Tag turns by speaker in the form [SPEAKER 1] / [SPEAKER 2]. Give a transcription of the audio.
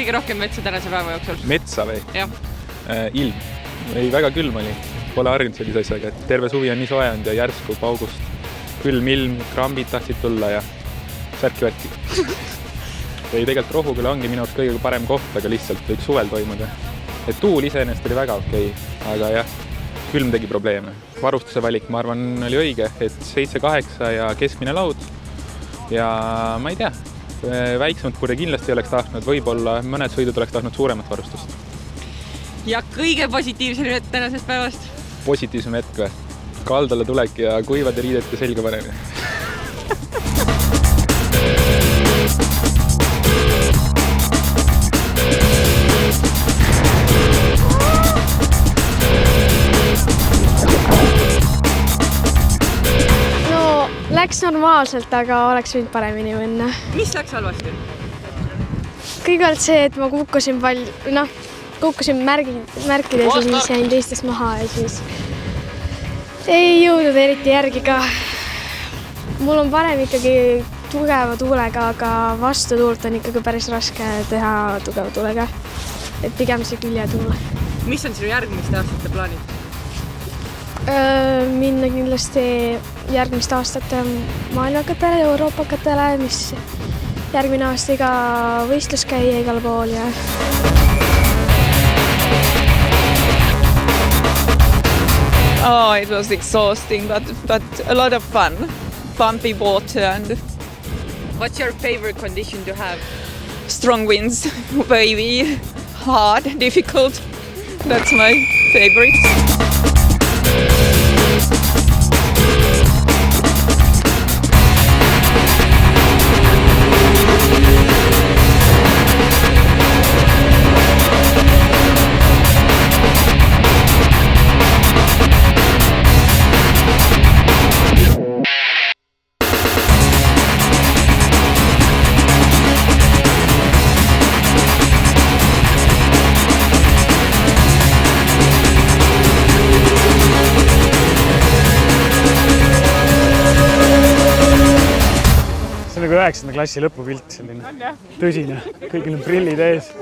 [SPEAKER 1] kõige rohkem metsa tänase päeva jooksul?
[SPEAKER 2] Metsa või?
[SPEAKER 1] Jah.
[SPEAKER 2] Ilm. Ei, väga külm oli. Pole harjunud sellise asjaga, et terve suvi on nii soe olnud ja järsku paugust külm ilm, krambid tahtsid tulla ja särki-värki. Ei, tegelikult Rohuküla ongi minu arust kõige parem koht, aga lihtsalt võiks suvel toimuda. Et tuul iseenesest oli väga okei, aga jah, külm tegi probleeme. Varustuse valik, ma arvan, oli õige, et 7-8 ja keskmine laud. Ja ma ei tea, väiksemat purje kindlasti oleks tahtnud, võib-olla mõned sõidud oleks tahtnud suuremat varustust.
[SPEAKER 1] Ja kõige positiivsem hetk tänasest päevast?
[SPEAKER 2] Positiivsem hetk või? Kaldale tulek ja kuivade riidete selga panemine.
[SPEAKER 3] No, läks normaalselt, aga oleks võinud paremini minna.
[SPEAKER 1] Mis läks halvasti?
[SPEAKER 3] Kõigepealt see, et ma kukkusin märkida ja siis jäin teistest maha ja siis ei jõudnud eriti järgi ka. Mul on parem ikkagi tugeva tuulega, aga vastu tuult on ikkagi päris raske teha tugeva tuulega. Et pigem see küljetuul.
[SPEAKER 1] Mis on sinu järgmiste aastate plaanid?
[SPEAKER 3] Minna kindlasti järgmiste aastate maailmakatele, Euroopakatele, mis järgmine aasta iga võistlus käia igal pool ja
[SPEAKER 4] Oh, it was exhausting, but a lot of fun. Bumpy water and...
[SPEAKER 1] What's your favorite condition to have?
[SPEAKER 4] Strong winds, wavy, hard, difficult. That's my favorite.
[SPEAKER 5] See on nagu 9. klassi lõpupilt, selline tõsine, kõigil on prillid ees.